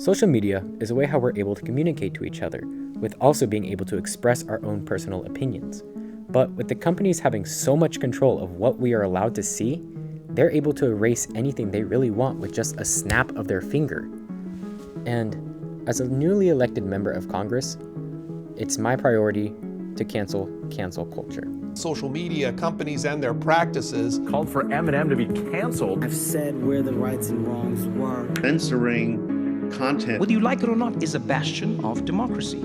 Social media is a way how we're able to communicate to each other, with also being able to express our own personal opinions. But with the companies having so much control of what we are allowed to see, they're able to erase anything they really want with just a snap of their finger. And as a newly elected member of Congress, it's my priority to cancel culture. Social media companies and their practices called for Eminem to be canceled. I've said where the rights and wrongs were. Censoring content, whether you like it or not, is a bastion of democracy.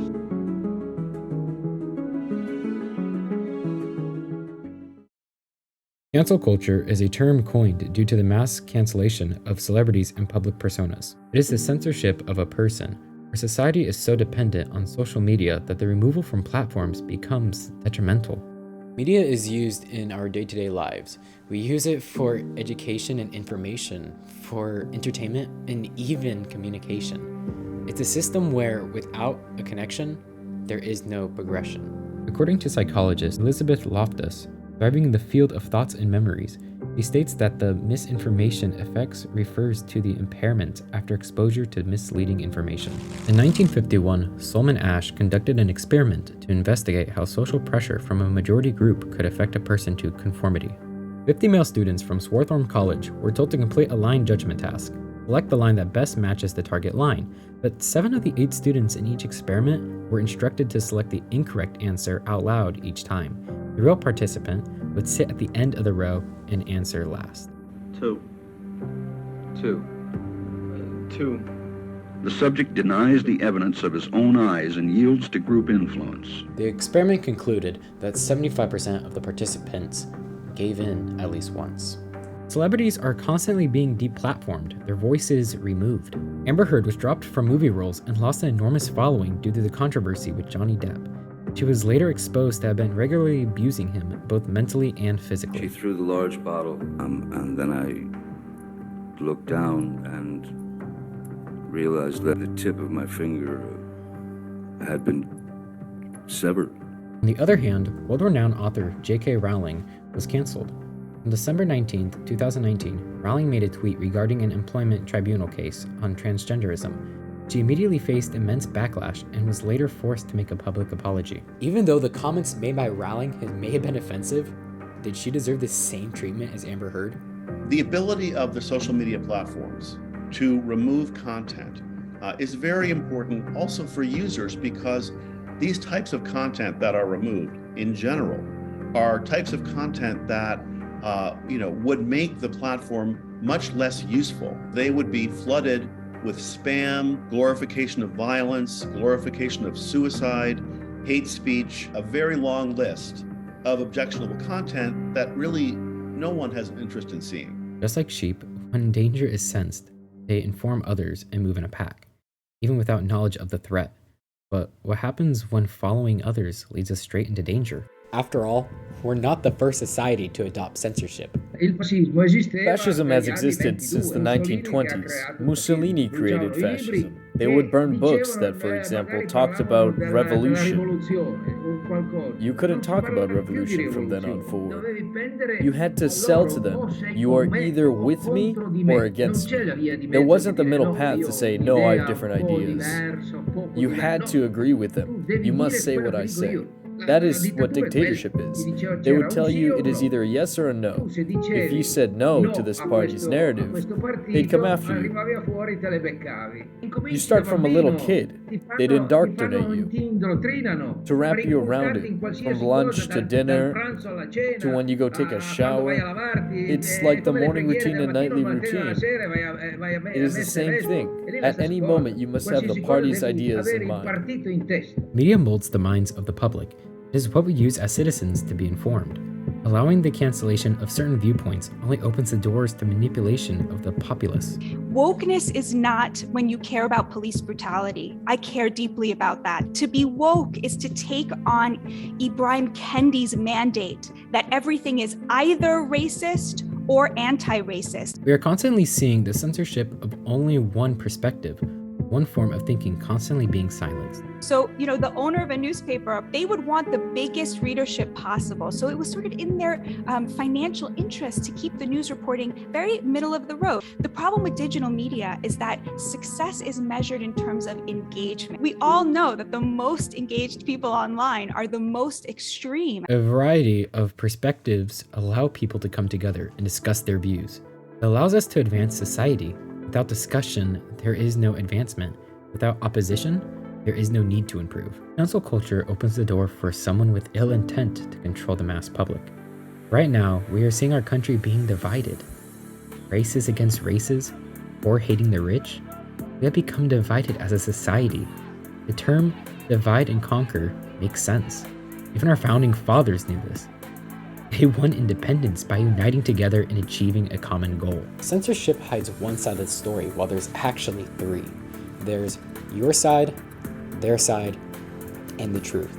Cancel culture is a term coined due to the mass cancellation of celebrities and public personas. It is the censorship of a person. Our society is so dependent on social media that the removal from platforms becomes detrimental. Media is used in our day-to-day lives. We use it for education and information, for entertainment, and even communication. It's a system where, without a connection, there is no progression. According to psychologist Elizabeth Loftus, thriving in the field of thoughts and memories, he states that the misinformation effects refers to the impairment after exposure to misleading information. In 1951, Solomon Asch conducted an experiment to investigate how social pressure from a majority group could affect a person to conformity. 50 male students from Swarthmore College were told to complete a line judgment task. Select the line that best matches the target line, but 7 of the 8 students in each experiment were instructed to select the incorrect answer out loud each time. The real participant would sit at the end of the row and answer last. Two. The subject denies the evidence of his own eyes and yields to group influence. The experiment concluded that 75% of the participants gave in at least once. Celebrities are constantly being deplatformed, their voices removed. Amber Heard was dropped from movie roles and lost an enormous following due to the controversy with Johnny Depp. She was later exposed to have been regularly abusing him, both mentally and physically. She threw the large bottle, and then I looked down and realized that the tip of my finger had been severed. On the other hand, world-renowned author J.K. Rowling was canceled. On December 19, 2019, Rowling made a tweet regarding an employment tribunal case on transgenderism. She immediately faced immense backlash and was later forced to make a public apology. Even though the comments made by Rowling may have been offensive, did she deserve the same treatment as Amber Heard? the ability of the social media platforms to remove content is very important also for users, because these types of content that are removed in general are types of content that would make the platform much less useful. They would be flooded with spam, glorification of violence, glorification of suicide, hate speech, a very long list of objectionable content that really no one has an interest in seeing. Just like sheep, when danger is sensed, they inform others and move in a pack, even without knowledge of the threat. But what happens when following others leads us straight into danger? After all, we're not the first society to adopt censorship. Fascism has existed since the 1920s. Mussolini created fascism. They would burn books that, for example, talked about revolution. You couldn't talk about revolution from then on forward. You had to sell to them, you are either with me or against me. There wasn't the middle path to say, no, I have different ideas. You had to agree with them. You must say what I say. That is what dictatorship is. They would tell you it is either a yes or a no. If you said no to this party's narrative, they'd come after you. You start from a little kid. They'd indoctrinate you to wrap you around it, from lunch to dinner to when you go take a shower. It's like the morning routine and nightly routine. It is the same thing. At any moment, you must have the party's ideas in mind. Media molds the minds of the public. It is what we use as citizens to be informed. Allowing the cancellation of certain viewpoints only opens the doors to manipulation of the populace. Wokeness is not when you care about police brutality. I care deeply about that. To be woke is to take on Ibrahim Kendi's mandate that everything is either racist or anti-racist. We are constantly seeing the censorship of only one perspective, one form of thinking constantly being silenced. So, the owner of a newspaper, they would want the biggest readership possible. So it was sort of in their financial interest to keep the news reporting very middle of the road. The problem with digital media is that success is measured in terms of engagement. We all know that the most engaged people online are the most extreme. A variety of perspectives allow people to come together and discuss their views. It allows us to advance society. Without discussion, there is no advancement. Without opposition, there is no need to improve. Cancel culture opens the door for someone with ill intent to control the mass public. Right now, we are seeing our country being divided. Races against races, or hating the rich. We have become divided as a society. The term divide and conquer makes sense. Even our founding fathers knew this. They won independence by uniting together and achieving a common goal. Censorship hides one side of the story while there's actually three. There's your side, their side, and the truth.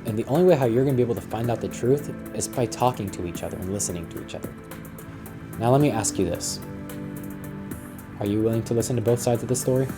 And the only way how you're going to be able to find out the truth is by talking to each other and listening to each other. Now let me ask you this. Are you willing to listen to both sides of the story?